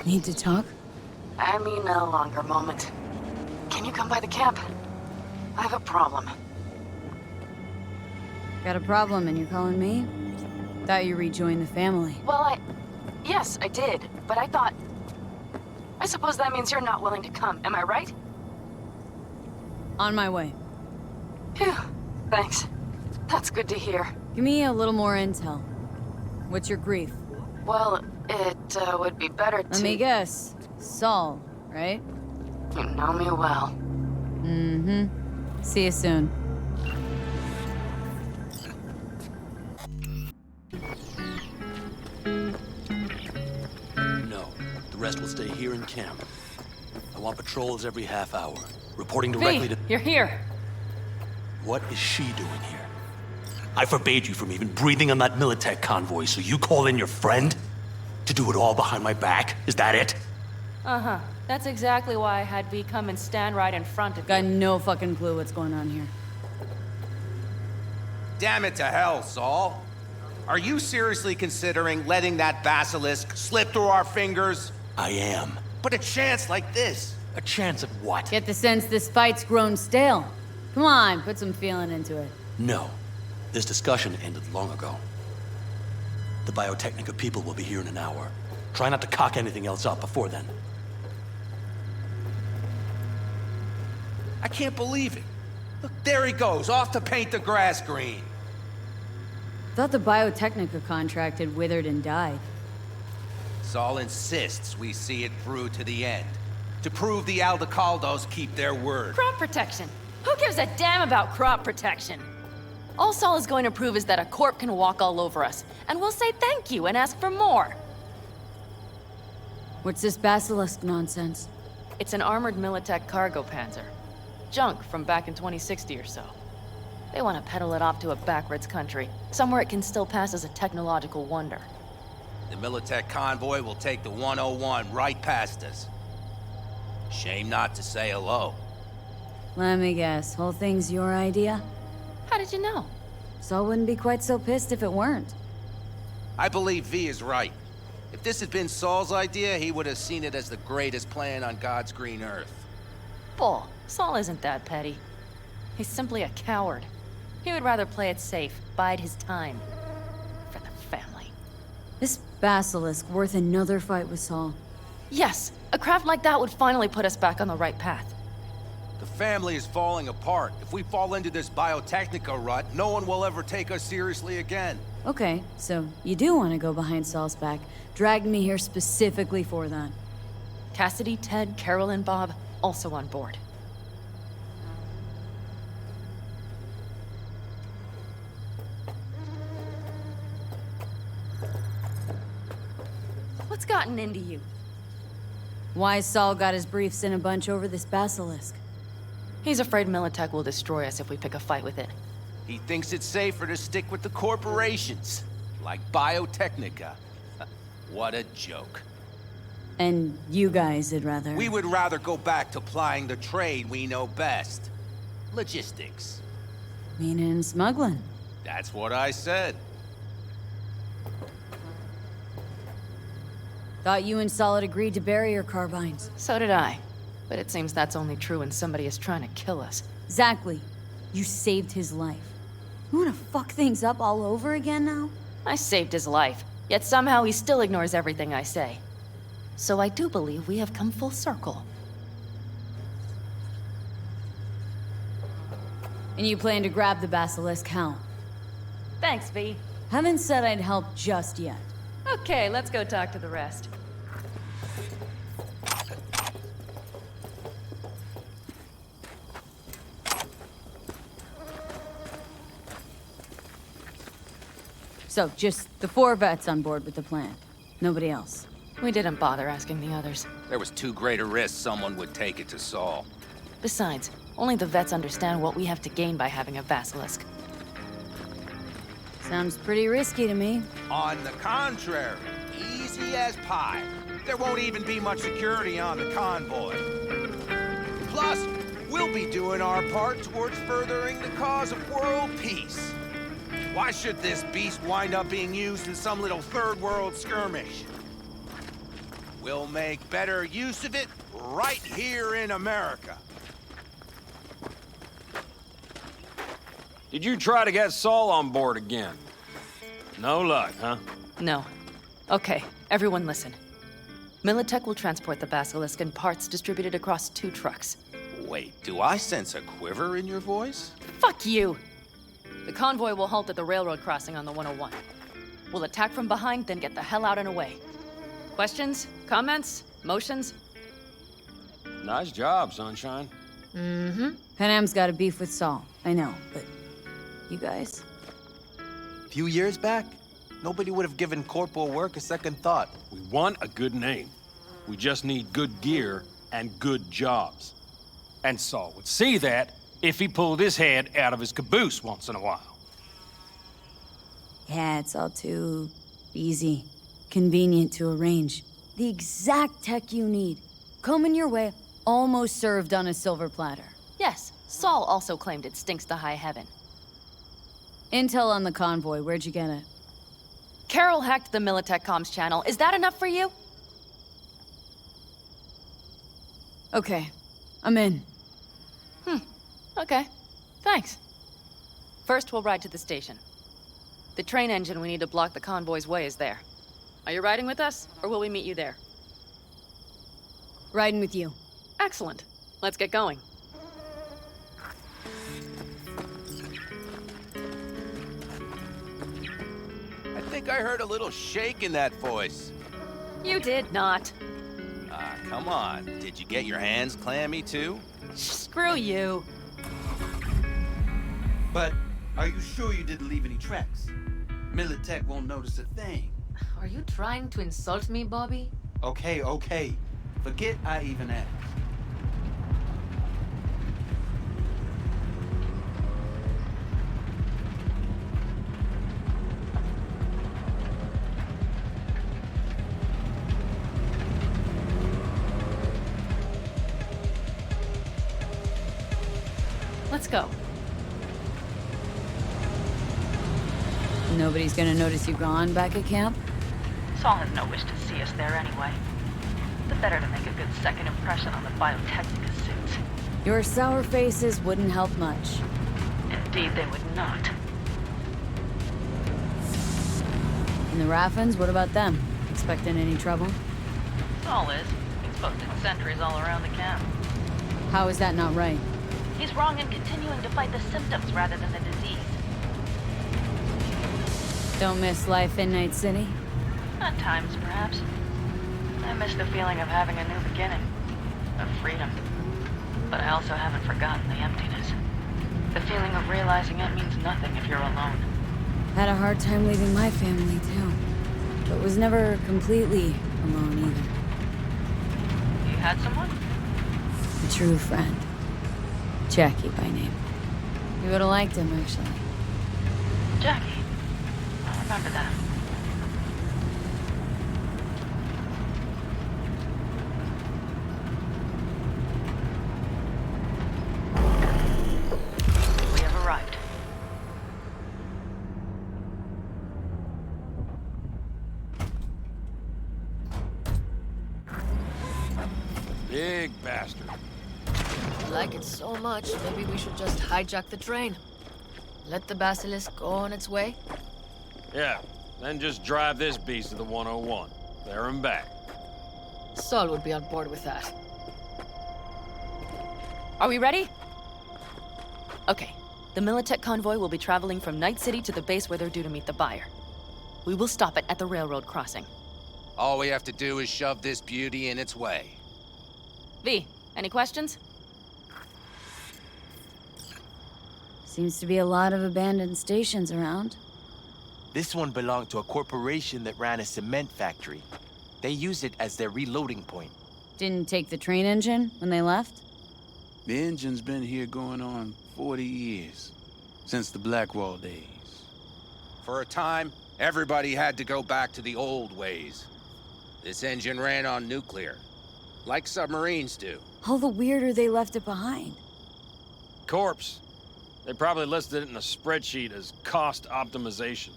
Need to talk? I mean a longer moment. Can you come by the camp? I have a problem. Got a problem and you're calling me? Thought you rejoined the family. Well, yes, I did, but I thought... I suppose that means you're not willing to come, am I right? On my way. Phew, thanks. That's good to hear. Give me a little more intel. What's your grief? Well, it would be better to... Let me guess. Saul, right? You know me well. Mm-hmm. See you soon. No. The rest will stay here in camp. I want patrols every half hour, reporting directly to... You're here. What is she doing here? I forbade you from even breathing on that Militech convoy, so you call in your friend? To do it all behind my back? Is that it? Uh-huh. That's exactly why I had V come and stand right in front of you. Got no fucking clue what's going on here. Damn it to hell, Saul. Are you seriously considering letting that basilisk slip through our fingers? I am. But a chance like this. A chance of what? Get the sense this fight's grown stale. Come on, put some feeling into it. No. This discussion ended long ago. The Biotechnica people will be here in an hour. Try not to cock anything else up before then. I can't believe it. Look, there he goes, off to paint the grass green. Thought the Biotechnica contract had withered and died. Saul insists we see it through to the end. To prove the Aldecaldos keep their word. Crop protection. Who gives a damn about crop protection? All Saul is going to prove is that a corp can walk all over us, and we'll say thank you and ask for more. What's this basilisk nonsense? It's an armored Militech cargo panzer. Junk from back in 2060 or so. They want to peddle it off to a backwards country, somewhere it can still pass as a technological wonder. The Militech convoy will take the 101 right past us. Shame not to say hello. Let me guess, whole thing's your idea? How did you know? Saul wouldn't be quite so pissed if it weren't. I believe V is right. If this had been Saul's idea, he would have seen it as the greatest plan on God's green earth. Bull. Saul isn't that petty. He's simply a coward. He would rather play it safe, bide his time. For the family. This basilisk worth another fight with Saul. Yes, a craft like that would finally put us back on the right path. The family is falling apart. If we fall into this Biotechnica rut, no one will ever take us seriously again. Okay, so you do want to go behind Saul's back. Dragged me here specifically for that. Cassidy, Ted, Carol, and Bob also on board. What's gotten into you? Why Saul got his briefs in a bunch over this basilisk. He's afraid Militech will destroy us if we pick a fight with it. He thinks it's safer to stick with the corporations, like Biotechnica. What a joke. And you guys would rather... We would rather go back to plying the trade we know best. Logistics. Meaning smuggling. That's what I said. Thought you and Saul had agreed to bury your carbines. So did I. But it seems that's only true when somebody is trying to kill us. Exactly. You saved his life. You wanna fuck things up all over again now? I saved his life, yet somehow he still ignores everything I say. So I do believe we have come full circle. And you plan to grab the basilisk, how? Thanks, V. Haven't said I'd help just yet. Okay, let's go talk to the rest. So, just the 4 vets on board with the plan. Nobody else. We didn't bother asking the others. There was too great a risk someone would take it to Saul. Besides, only the vets understand what we have to gain by having a basilisk. Sounds pretty risky to me. On the contrary, easy as pie. There won't even be much security on the convoy. Plus, we'll be doing our part towards furthering the cause of world peace. Why should this beast wind up being used in some little third world skirmish? We'll make better use of it right here in America. Did you try to get Saul on board again? No luck, huh? No. Okay, everyone listen. Militech will transport the Basilisk in parts distributed across 2 trucks. Wait, do I sense a quiver in your voice? Fuck you! The convoy will halt at the railroad crossing on the 101. We'll attack from behind, then get the hell out and away. Questions? Comments? Motions? Nice job, Sunshine. Panam's got a beef with Saul, I know, but you guys? A few years back, nobody would have given corporal work a second thought. We want a good name. We just need good gear and good jobs. And Saul would see that if he pulled his head out of his caboose once in a while. Yeah, it's all too easy. Convenient to arrange. The exact tech you need. Coming your way, almost served on a silver platter. Yes, Saul also claimed it stinks to high heaven. Intel on the convoy, where'd you get it? Carol hacked the Militech comms channel. Is that enough for you? Okay, I'm in. Okay, thanks. First, we'll ride to the station. The train engine we need to block the convoy's way is there. Are you riding with us, or will we meet you there? Riding with you. Excellent. Let's get going. I think I heard a little shake in that voice. You did not. Ah, come on. Did you get your hands clammy too? Screw you. But are you sure you didn't leave any tracks? Militech won't notice a thing. Are you trying to insult me, Bobby? Okay. Forget I even asked. Let's go. Nobody's gonna notice you gone back at camp? Saul has no wish to see us there anyway. The better to make a good second impression on the Biotechnica suits. Your sour faces wouldn't help much. Indeed, they would not. And the Raffens, what about them? Expecting any trouble? Saul is. He's posted sentries all around the camp. How is that not right? He's wrong in continuing to fight the symptoms rather than the disease. Don't miss life in Night City? At times, perhaps. I miss the feeling of having a new beginning. Of freedom. But I also haven't forgotten the emptiness. The feeling of realizing it means nothing if you're alone. Had a hard time leaving my family, too. But was never completely alone, either. You had someone? A true friend. Jackie by name. You would've liked him, actually. Jackie. I remember that. We have arrived. Big bastard. I like it so much, maybe we should just hijack the train. Let the Basilisk go on its way. Yeah, then just drive this beast to the 101. There and back. Saul would be on board with that. Are we ready? Okay. The Militech convoy will be traveling from Night City to the base where they're due to meet the buyer. We will stop it at the railroad crossing. All we have to do is shove this beauty in its way. V, any questions? Seems to be a lot of abandoned stations around. This one belonged to a corporation that ran a cement factory. They used it as their reloading point. Didn't take the train engine when they left? The engine's been here going on 40 years, since the Blackwall days. For a time, everybody had to go back to the old ways. This engine ran on nuclear, like submarines do. All the weirder they left it behind. Corpse. They probably listed it in a spreadsheet as cost optimization.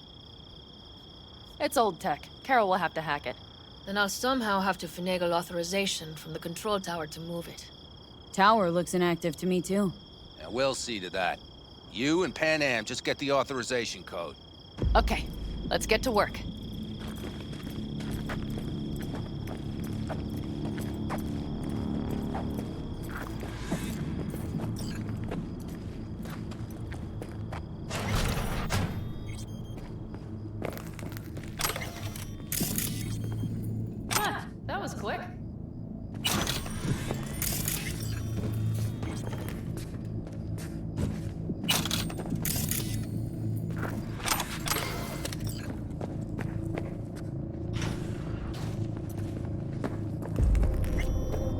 It's old tech. Carol will have to hack it. Then I'll somehow have to finagle authorization from the control tower to move it. Tower looks inactive to me, too. And we'll see to that. You and Panam just get the authorization code. Okay, let's get to work. Huh, that was quick.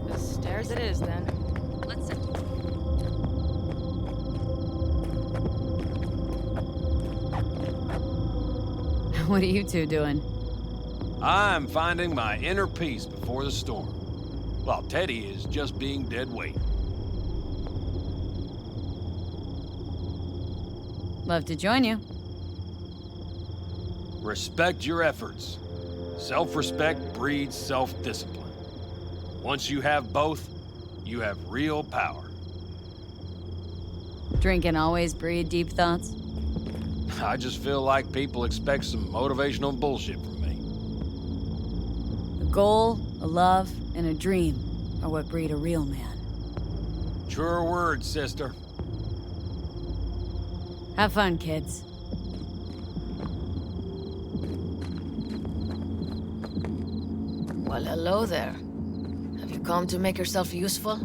The stairs it is, then. Let's see. What are you two doing? I'm finding my inner peace before the storm, while Teddy is just being dead weight. Love to join you. Respect your efforts. Self-respect breeds self-discipline. Once you have both, you have real power. Drinking always breed deep thoughts? I just feel like people expect some motivational bullshit from me. A goal, a love, and a dream are what breed a real man. Truer words, sister. Have fun, kids. Well, hello there. Have you come to make yourself useful?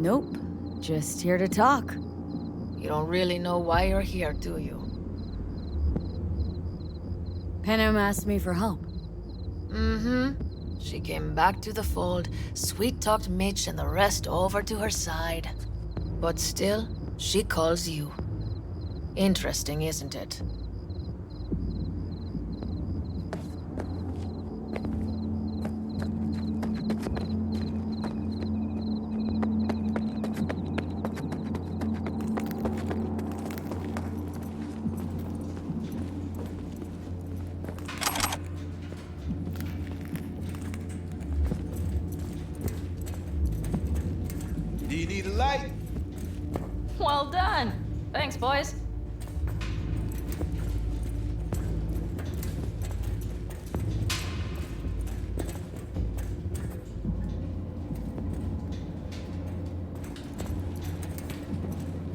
Nope. Just here to talk. You don't really know why you're here, do you? Panam asked me for help. Mm-hmm. She came back to the fold, sweet-talked Mitch and the rest over to her side. But still, she calls you. Interesting, isn't it? Do you need a light? Well done. Thanks, boys.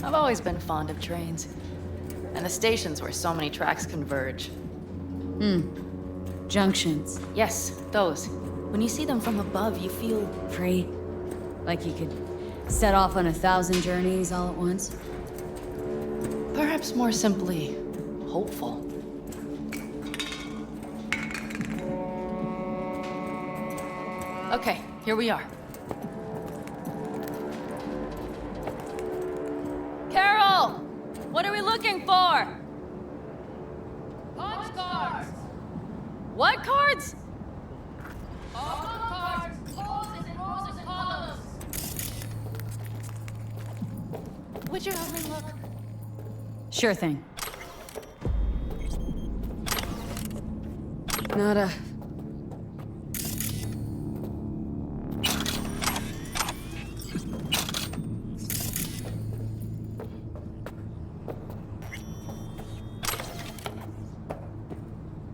I've always been fond of trains. And the stations where so many tracks converge. Junctions. Yes, those. When you see them from above, you feel Free. Like you could set off on 1,000 journeys all at once. perhaps more simply hopeful. Okay, here we are. Carol! What are we looking for? Punch cards! What cards? All cards, rows and rows of columns. Would you have me look? Sure thing. Nada.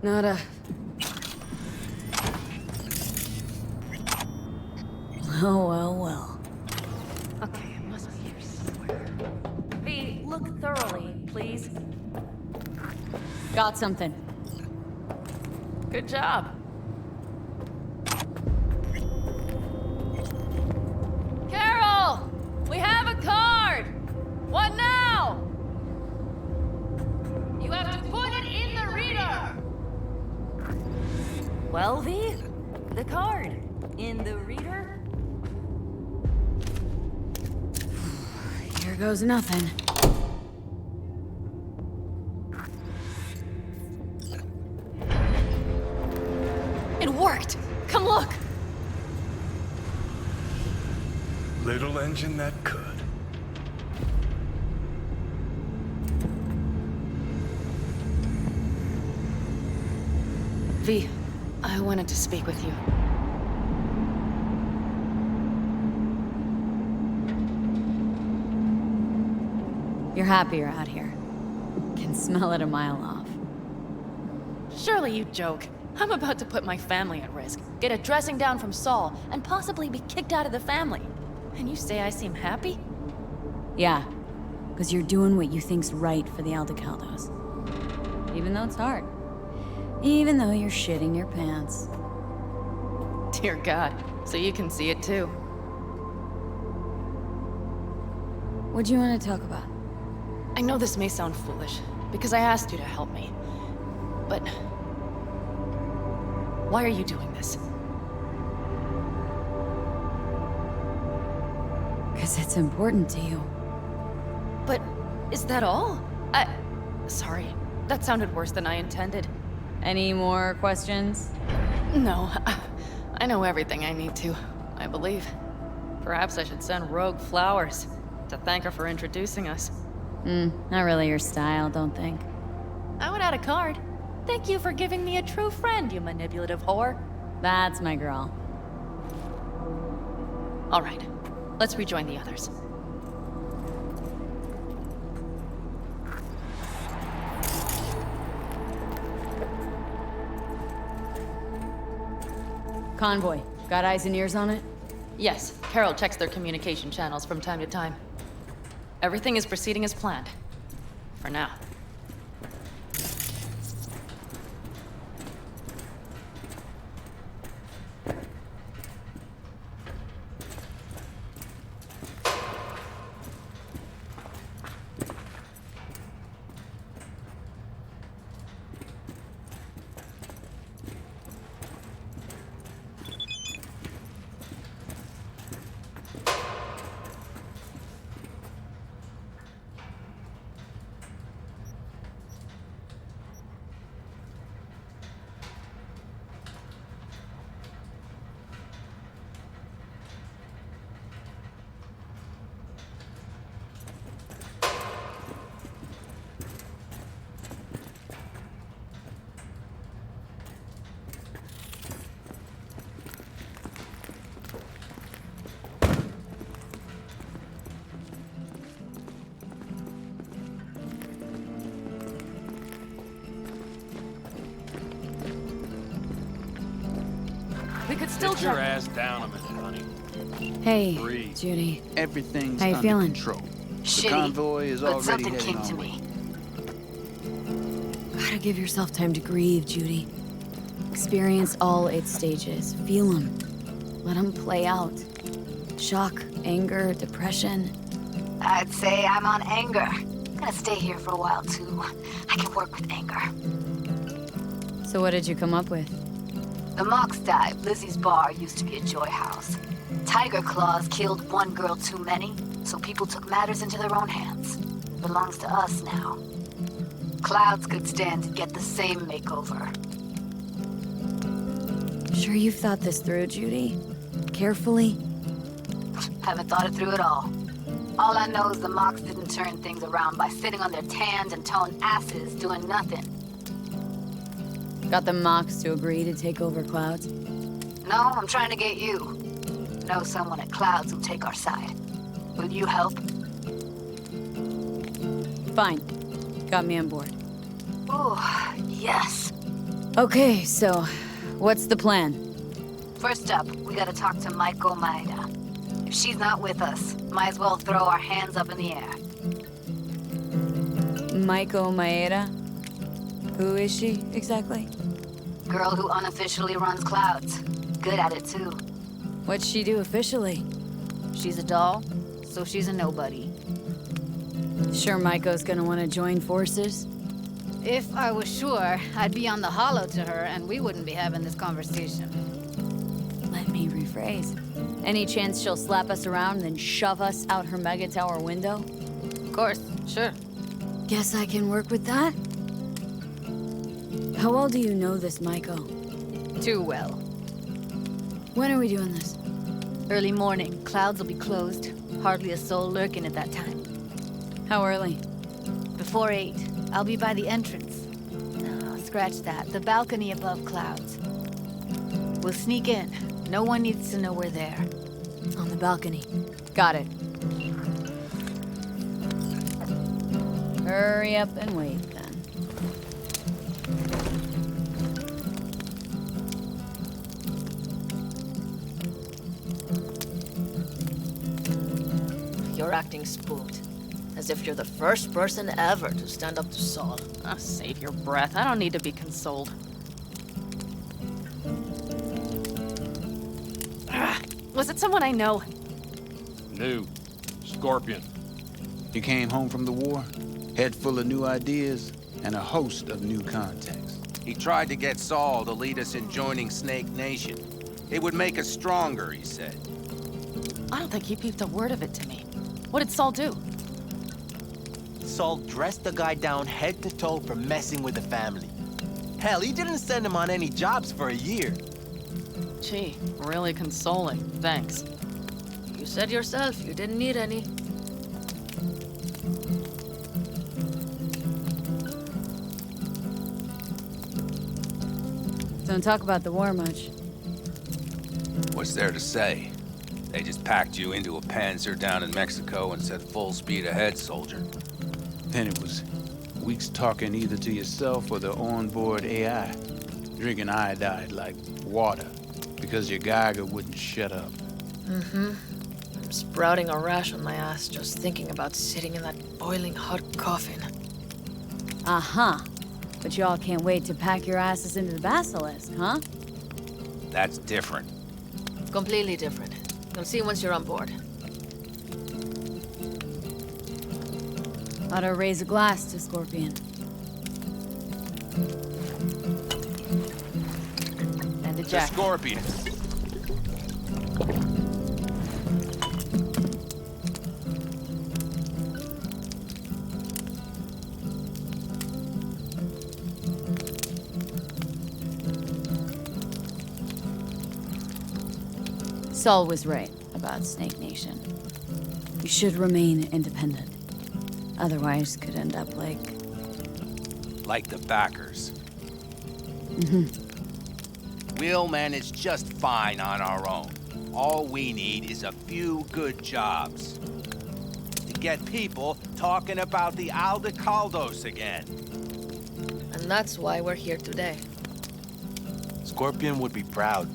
Nada. Well. Okay, it must be here somewhere. V, look thoroughly, please. Got something. Good job. Carol! We have a card! What now? You have to put it in the reader! Well, V, the card. In the reader? Here goes nothing. It worked! Come look! Little engine that could. V, I wanted to speak with you. You're happier out here. Can smell it a mile off. Surely you joke. I'm about to put my family at risk, get a dressing down from Saul, and possibly be kicked out of the family. And you say I seem happy? Yeah, because you're doing what you think's right for the Aldecaldos. Even though it's hard. Even though you're shitting your pants. Dear God, so you can see it too. What do you want to talk about? I know this may sound foolish, because I asked you to help me. But... why are you doing this? Because it's important to you. But is that all? Sorry, that sounded worse than I intended. Any more questions? No, I know everything I need to, I believe. Perhaps I should send Rogue flowers to thank her for introducing us. Not really your style, don't think. I would add a card. Thank you for giving me a true friend, you manipulative whore. That's my girl. All right, let's rejoin the others. Convoy. Got eyes and ears on it? Yes, Carol checks their communication channels from time to time. Everything is proceeding as planned. For now. We could still Sit your check. ass down a minute, honey. Hey, Breathe. Judy. Everything's How you under feeling? control. The Shitty, convoy is but already something heading came to our me. way. Gotta give yourself time to grieve, Judy. Experience all its stages. Feel them. Let them play out. Shock, anger, depression. I'd say I'm on anger. Gonna stay here for a while, too. I can work with anger. So what did you come up with? The Mox dive, Lizzie's bar, used to be a joy house. Tiger Claws killed one girl too many, so people took matters into their own hands. Belongs to us now. Clouds could stand to get the same makeover. Sure you've thought this through, Judy? Carefully? Haven't thought it through at all. All I know is the Mox didn't turn things around by sitting on their tanned and toned asses doing nothing. Got the Mox to agree to take over Clouds? No, I'm trying to get you. Know someone at Clouds who'll take our side. Will you help? Fine. Got me on board. Ooh, yes. Okay, so what's the plan? First up, we gotta talk to Maiko Maeda. If she's not with us, might as well throw our hands up in the air. Maiko Maeda? Who is she, exactly? Girl who unofficially runs Clouds. Good at it, too. What'd she do officially? She's a doll, so she's a nobody. Sure Maiko's gonna want to join forces? If I was sure, I'd be on the hollow to her and we wouldn't be having this conversation. Let me rephrase. Any chance she'll slap us around and shove us out her mega tower window? Of course, sure. Guess I can work with that? How well do you know this Maiko? Too well. When are we doing this? Early morning, Clouds will be closed. Hardly a soul lurking at that time. How early? Before 8, I'll be by the entrance. scratch that. The balcony above clouds. We'll sneak in. No one needs to know we're there. On the balcony. Got it. Hurry up and wait, then. You're acting spooked. As if you're the first person ever to stand up to Saul. Oh, save your breath. I don't need to be consoled. Was it someone I know? New. Scorpion. He came home from the war, head full of new ideas, and a host of new contacts. He tried to get Saul to lead us in joining Snake Nation. It would make us stronger, he said. I don't think he peeped a word of it to me. What did Saul do? Saul dressed the guy down head to toe for messing with the family. Hell, he didn't send him on any jobs for a year. Gee, really consoling. Thanks. You said yourself you didn't need any. Don't talk about the war much. What's there to say? They just packed you into a Panzer down in Mexico and said full speed ahead, soldier. Then it was weeks talking either to yourself or the onboard AI, drinking iodide like water, because your Geiger wouldn't shut up. Mm-hmm. I'm sprouting a rash on my ass just thinking about sitting in that boiling hot coffin. Uh-huh. But y'all can't wait to pack your asses into the Basilisk, huh? That's different. Completely different. You'll see once you're on board. Ought to raise a glass to Scorpion. And to The Jack. Scorpion. Saul was right about Snake Nation. You should remain independent. Otherwise, could end up like... Like the backers. Mm-hmm. We'll manage just fine on our own. All we need is a few good jobs. To get people talking about the Aldecaldos again. And that's why we're here today. Scorpion would be proud.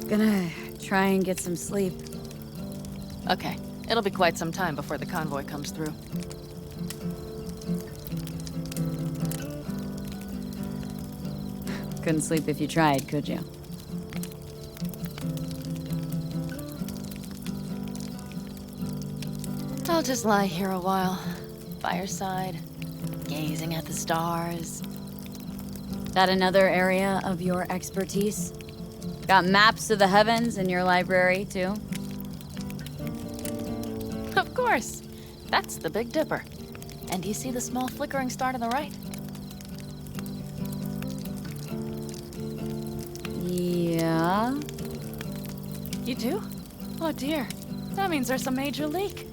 Gonna try and get some sleep. Okay, it'll be quite some time before the convoy comes through. Couldn't sleep if you tried, could you? I'll just lie here a while. Fireside, gazing at the stars. That another area of your expertise? Got maps of the heavens in your library, too? Of course. That's the Big Dipper. And do you see the small flickering star to the right? Yeah? You do? Oh dear. That means there's a major leak.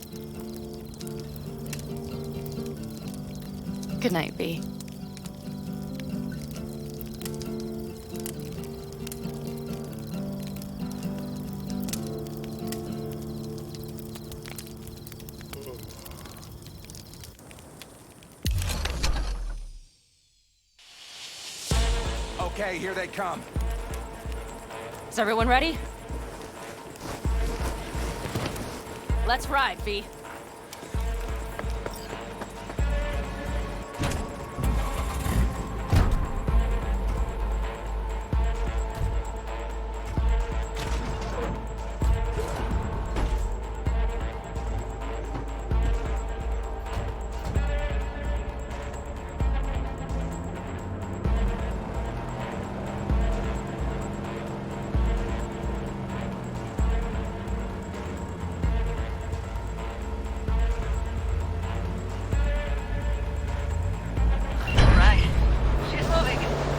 Good night, B. Okay, here they come. Is everyone ready? Let's ride, V.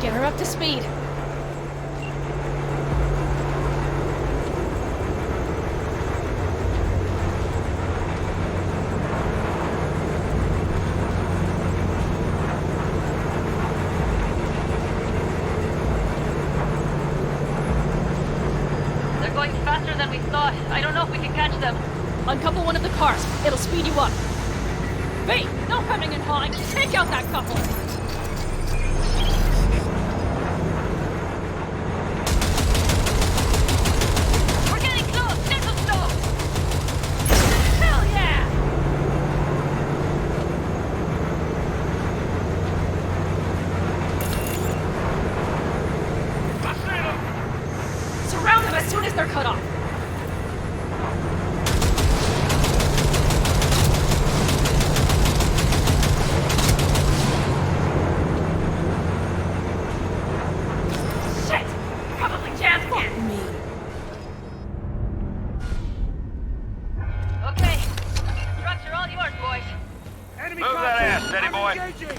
Get her up to speed. closer than we thought. I don't know if we can catch them. Uncouple one of the cars. It'll speed you up. V, no hemming and hawing. Take out that couple. We're getting close. Get some stuff. Hell yeah! Surround them as soon as they're cut off. Shit! Probably jammed again. Me. Okay. Trucks are all yours, boys. Enemy Move that ass, steady boy. Engaging.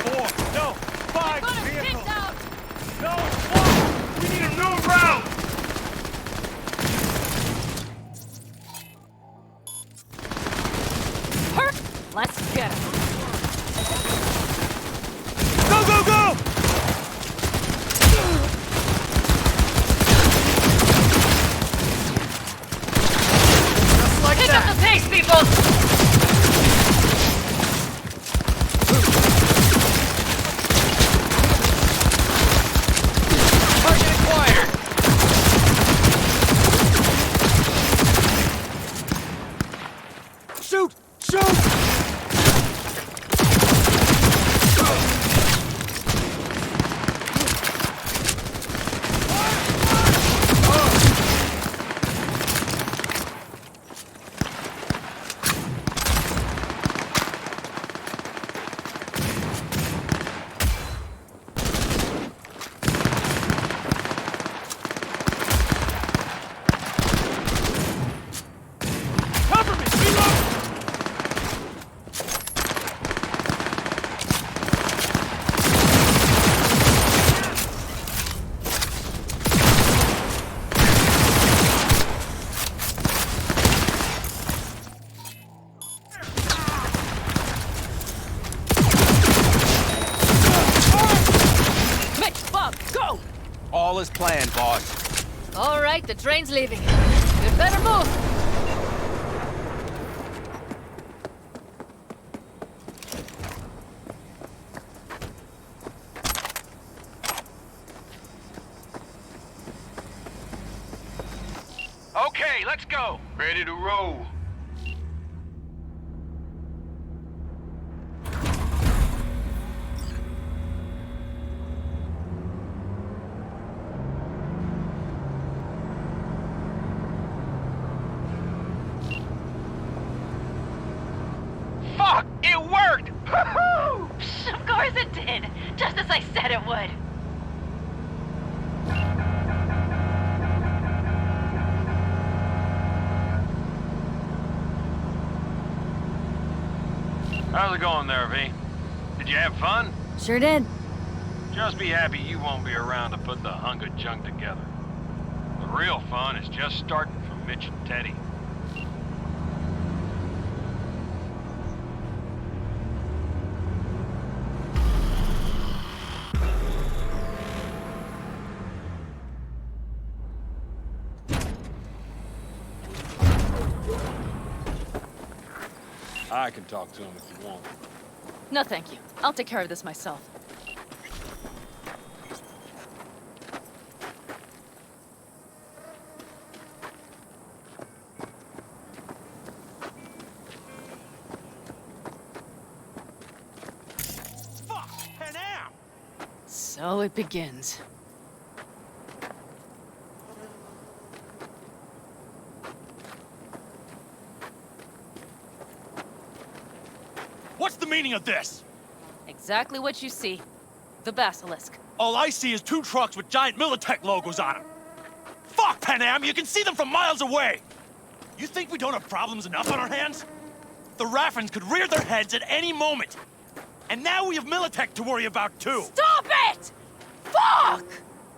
4, no, 5 vehicles. No, 1. We need a new route. Let's get him. Go, go, go! Just like Pick that. up the pace, people! Target acquired. Shoot! Shoot! Cover me! Reload! Mitch, Bob, go! All is planned, boss. All right, the train's leaving. You'd better move. Okay, let's go. Ready to roll. Fuck! It worked! Woohoo! Of course it did! Just as I said it would. How's it going there, V? Did you have fun? Sure did. Just be happy you won't be around to put the hunk of junk together. The real fun is just starting for Mitch and Teddy. I can talk to him if you want. No, thank you. I'll take care of this myself. Fuck! Panam! So it begins. What's the meaning of this? Exactly what you see. The Basilisk. All I see is 2 trucks with giant Militech logos on them. Fuck, Panam! You can see them from miles away! You think we don't have problems enough on our hands? The Raffens could rear their heads at any moment. And now we have Militech to worry about, too. Stop it! Fuck!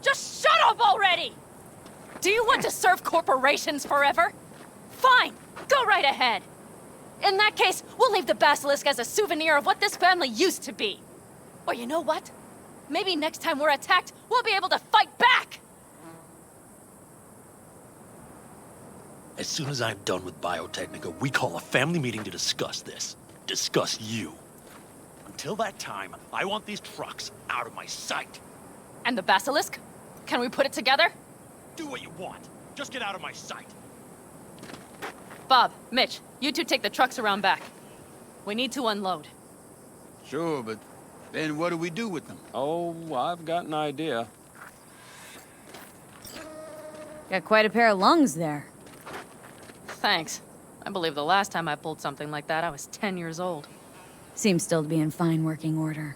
Just shut up already! Do you want to serve corporations forever? Fine, go right ahead. In that case, we'll leave the Basilisk as a souvenir of what this family used to be. Or you know what? Maybe next time we're attacked, we'll be able to fight back! As soon as I'm done with Biotechnica, we call a family meeting to discuss this. Discuss you. Until that time, I want these trucks out of my sight. And the basilisk? Can we put it together? Do what you want. Just get out of my sight. Bob, Mitch, you two take the trucks around back. We need to unload. Sure, but then what do we do with them? Oh, I've got an idea. Got quite a pair of lungs there. Thanks. I believe the last time I pulled something like that, I was 10 years old. Seems still to be in fine working order.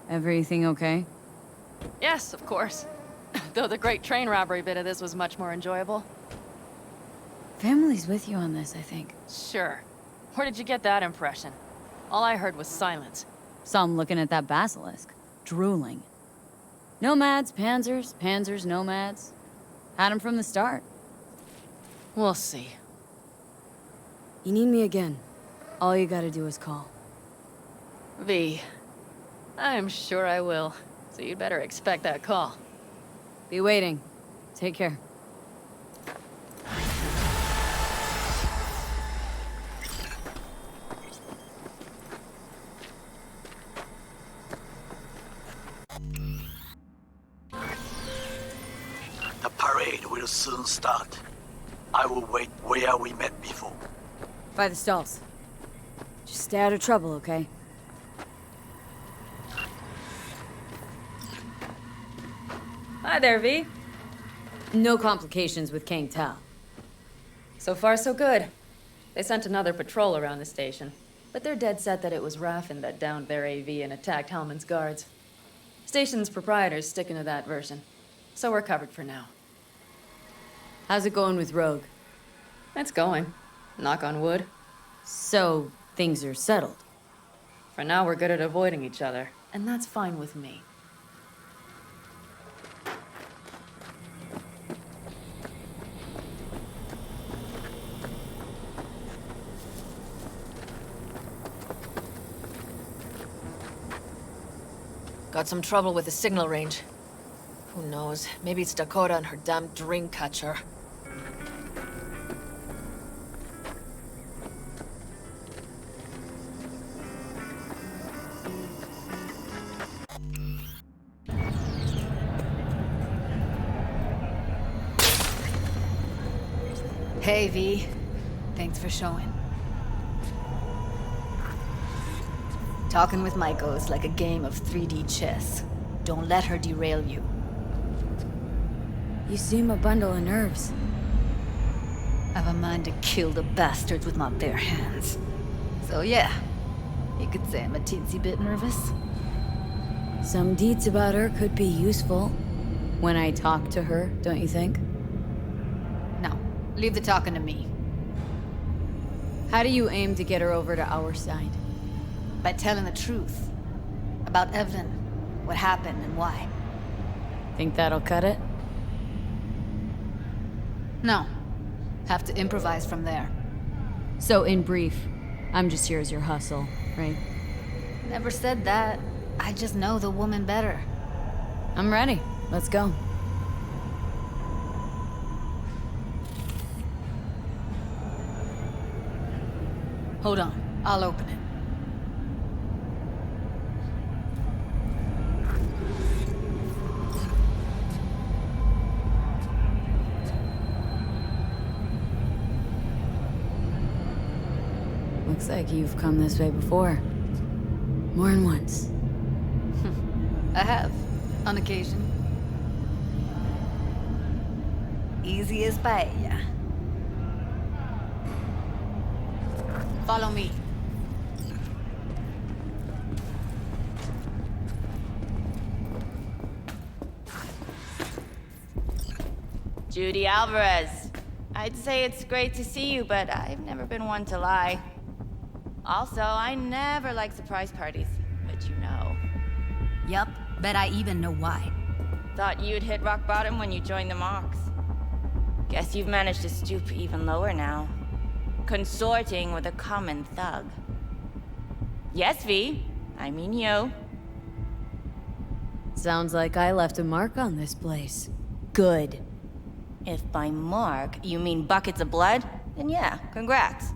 Everything okay? Yes, of course. Though the great train robbery bit of this was much more enjoyable. Family's with you on this, I think. Sure. Where did you get that impression? All I heard was silence. Saw him looking at that basilisk, drooling. Nomads, panzers, panzers, nomads. Had him from the start. We'll see. You need me again. All you gotta do is call. V. I'm sure I will. So you'd better expect that call. Be waiting. Take care. The parade will soon start. I will wait where we met before. By the stalls. Just stay out of trouble, okay? Hi there, V. No complications with Kang Tao. So far, so good. They sent another patrol around the station, but they're dead set that it was Raffen that downed their AV and attacked Hellman's guards. Station's proprietor's sticking to that version, so we're covered for now. How's it going with Rogue? It's going. Knock on wood. So, things are settled. For now, we're good at avoiding each other, and that's fine with me. Got some trouble with the signal range. Who knows? Maybe it's Dakota and her damn dream catcher. Hey, V. Thanks for showing. Talking with Maiko is like a game of 3D chess. Don't let her derail you. You seem a bundle of nerves. I've a mind to kill the bastards with my bare hands. So yeah, you could say I'm a teensy bit nervous. Some deeds about her could be useful. When I talk to her, don't you think? No, leave the talking to me. How do you aim to get her over to our side? By telling the truth. About Evelyn, what happened and why. Think that'll cut it? No. Have to improvise from there. So, in brief, I'm just here as your hustle, right? Never said that. I just know the woman better. I'm ready. Let's go. Hold on. I'll open it. Looks like you've come this way before. More than once. I have, on occasion. Easy as paella. Follow me. Judy Alvarez. I'd say it's great to see you, but I've never been one to lie. Also, I never like surprise parties, but you know. Yup, bet I even know why. Thought you'd hit rock bottom when you joined the Mox. Guess you've managed to stoop even lower now. Consorting with a common thug. Yes, V. I mean you. Sounds like I left a mark on this place. Good. If by mark you mean buckets of blood, then yeah, congrats.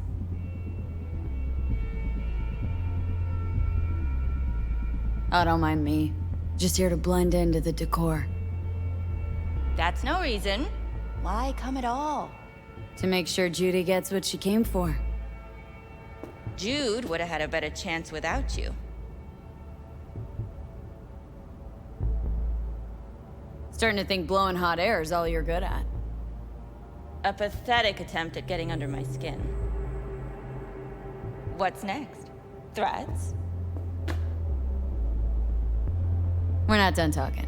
Oh, don't mind me. Just here to blend into the decor. That's no reason. Why come at all? To make sure Judy gets what she came for. Jude would have had a better chance without you. Starting to think blowing hot air is all you're good at. A pathetic attempt at getting under my skin. What's next? Threats? We're not done talking.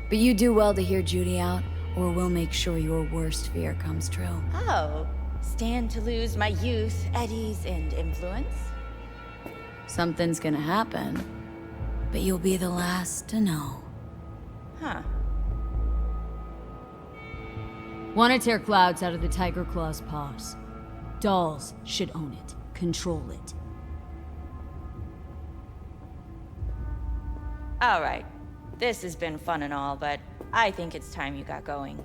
But you do well to hear Judy out, or we'll make sure your worst fear comes true. Oh, stand to lose my youth, eddies, and influence? Something's gonna happen, but you'll be the last to know. Huh. Want to tear clouds out of the Tiger Claw's paws. Dolls should own it, control it. All right. This has been fun and all, but I think it's time you got going.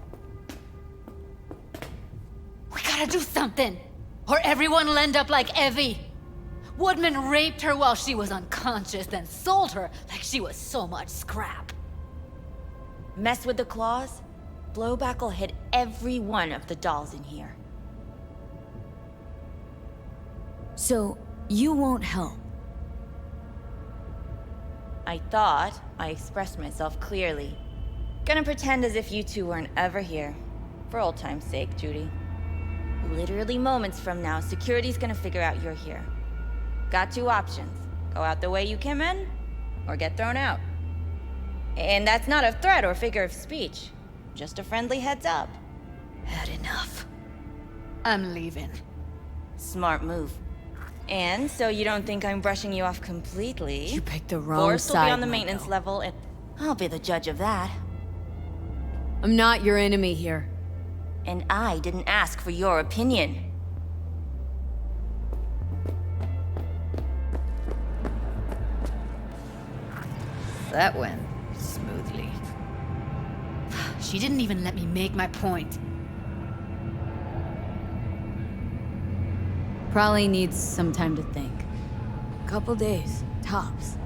We gotta do something, or everyone will end up like Evie. Woodman raped her while she was unconscious, then sold her like she was so much scrap. Mess with the claws? Blowback will hit every one of the dolls in here. So, you won't help? I thought I expressed myself clearly. Gonna pretend as if you two weren't ever here. For old time's sake, Judy. Literally moments from now, security's gonna figure out you're here. Got two options. Go out the way you came in, or get thrown out. And that's not a threat or figure of speech. Just a friendly heads up. Had enough. I'm leaving. Smart move. And so you don't think I'm brushing you off completely? You picked the wrong Force will be side, on the maintenance level, and I'll be the judge of that. I'm not your enemy here. And I didn't ask for your opinion. That went smoothly. She didn't even let me make my point. Probably needs some time to think. Couple days, tops.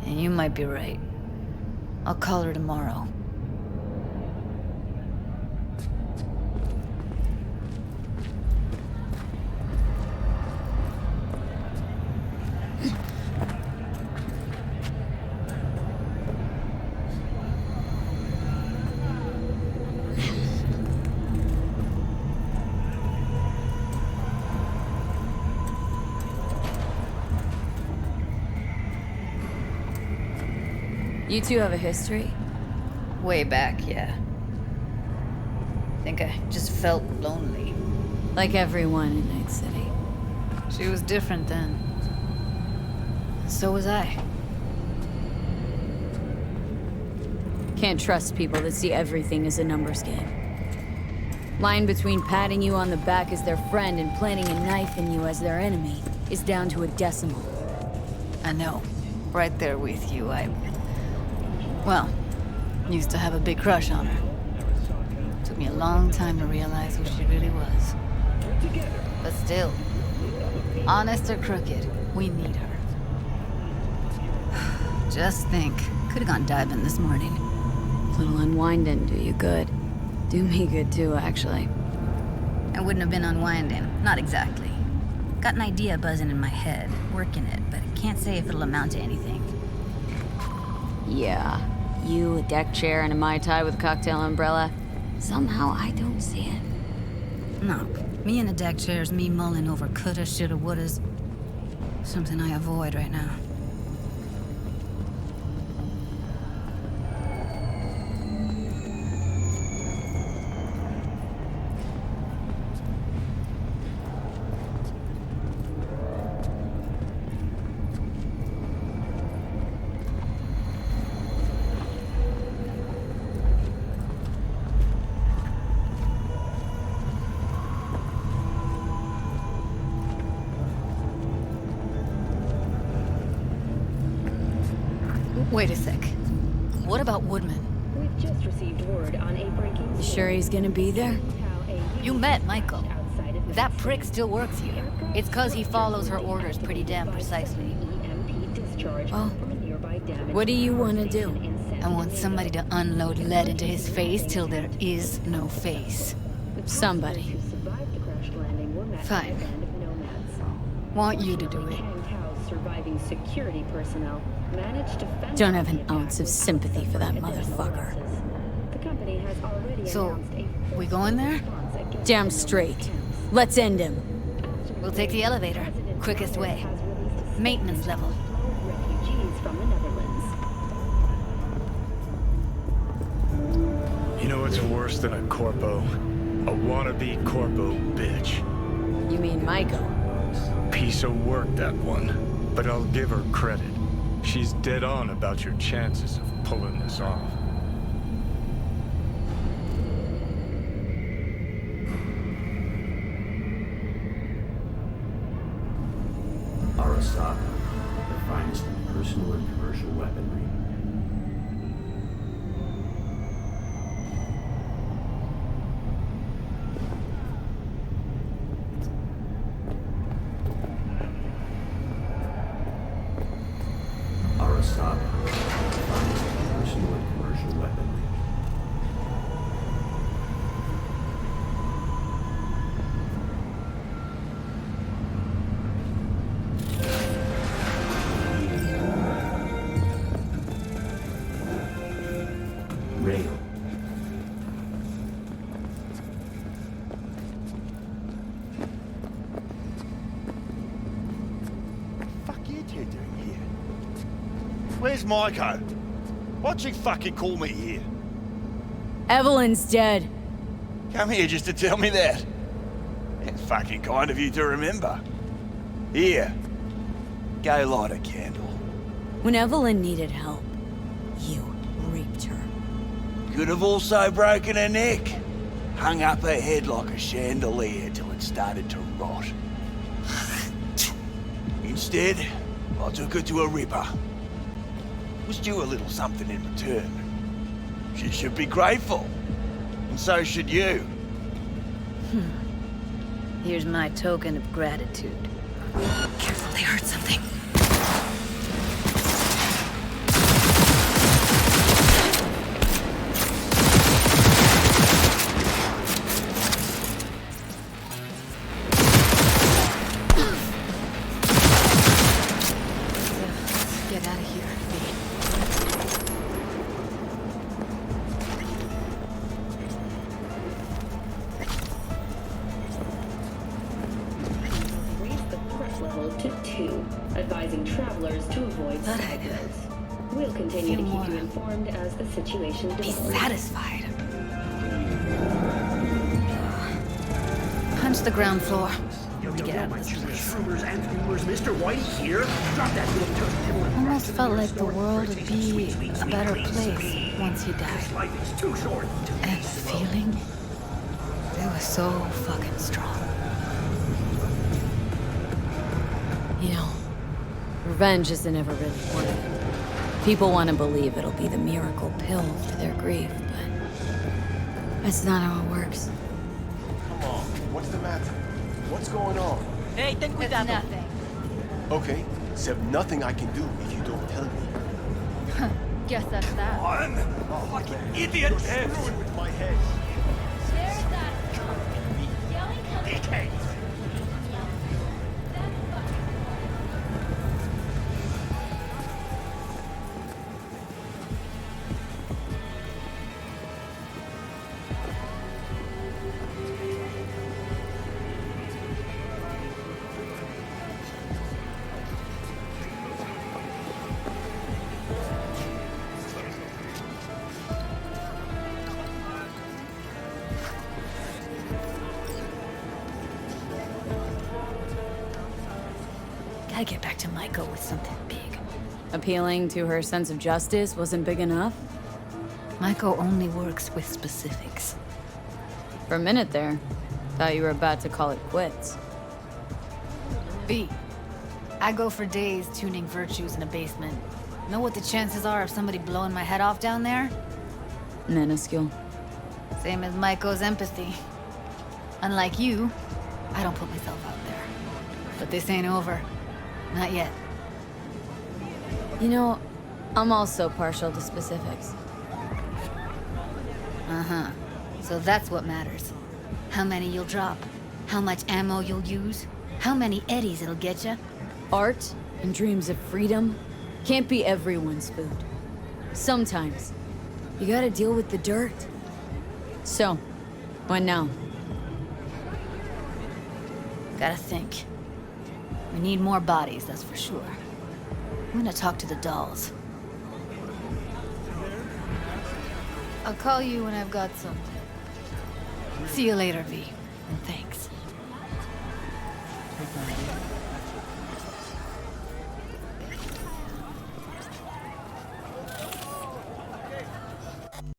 And you might be right. I'll call her tomorrow. You two have a history? Way back, yeah. Think I just felt lonely. Like everyone in Night City. She was different then. So was I. Can't trust people that see everything as a numbers game. Line between patting you on the back as their friend and planting a knife in you as their enemy is down to a decimal. I know. Right there with you, well, used to have a big crush on her. Took me a long time to realize who she really was. But still, honest or crooked, we need her. Just think, could have gone diving this morning. Little unwinding do you good. Do me good too, actually. I wouldn't have been unwinding, not exactly. Got an idea buzzing in my head, working it, but I can't say if it'll amount to anything. Yeah, you, a deck chair, and a Mai Tai with a cocktail umbrella. Somehow I don't see it. No, me in a deck chair is me mulling over coulda, shoulda, wouldas. Something I avoid right now. Wait a sec. What about Woodman? just received word on a breaking. You sure he's gonna be there? You met Michael. If that prick still works here, it's cause he follows her orders pretty damn precisely. Well, what do you want to do? I want somebody to unload lead into his face till there is no face. Somebody. Fine. Want you to do it. Surviving security personnel managed to fend Don't have an ounce of sympathy for that motherfucker. The company has already So, we going there? Damn straight. Let's end him. We'll take the elevator. Quickest way. Maintenance level. refugees from the Netherlands. You know what's worse than a corpo? A wannabe corpo bitch. You mean Michael? Piece of work, that one. But I'll give her credit. She's dead on about your chances of pulling this off. Arasaka, the finest in personal and commercial weaponry. Arasaka, the finest in personal and commercial weaponry. Rail. Fuck you two doing here? Where's Maiko? Why'd she fucking call me here? Evelyn's dead. Come here just to tell me that. It's fucking kind of you to remember. Here. Go light a candle. When Evelyn needed help, you reaped her. Could have also broken her neck. Hung up her head like a chandelier till it started to rot. Instead, I took her to a ripper. Was due a little something in return. She should be grateful. And so should you. Here's my token of gratitude. Careful, they heard something. Get out of here. Raise the threat level to 2, advising travelers to avoid cycles. We'll continue to keep you informed as the situation develops. Be satisfied. Punch the ground floor. To get out of this place. Mr. White here. Drop that little turd. Almost felt like the world would be a better place once he died. Life is too short. And the feeling, it was so fucking strong. You know, revenge isn't ever really worth it. People want to believe it'll be the miracle pill for their grief, but that's not how it works. Come on, what's the matter? What's going on? Hey, ten cuidado. Nothing. Okay, except nothing I can do if you don't tell me. Guess that's that. One fucking idiot! You're screwing with my head. Dickhead! Gotta get back to Michael with something big. Appealing to her sense of justice wasn't big enough? Michael only works with specifics. For a minute there, thought you were about to call it quits. B. I go for days tuning virtues in a basement. Know what the chances are of somebody blowing my head off down there? Minuscule. Same as Maiko's empathy. Unlike you, I don't put myself out there. But this ain't over. Not yet. You know, I'm also partial to specifics. Uh-huh. So that's what matters. How many you'll drop. How much ammo you'll use. How many eddies it'll get you. Art and dreams of freedom can't be everyone's food. Sometimes, you gotta deal with the dirt. So, what now? Gotta think. We need more bodies, that's for sure. I'm gonna talk to the dolls. I'll call you when I've got something. See you later, V. And thanks.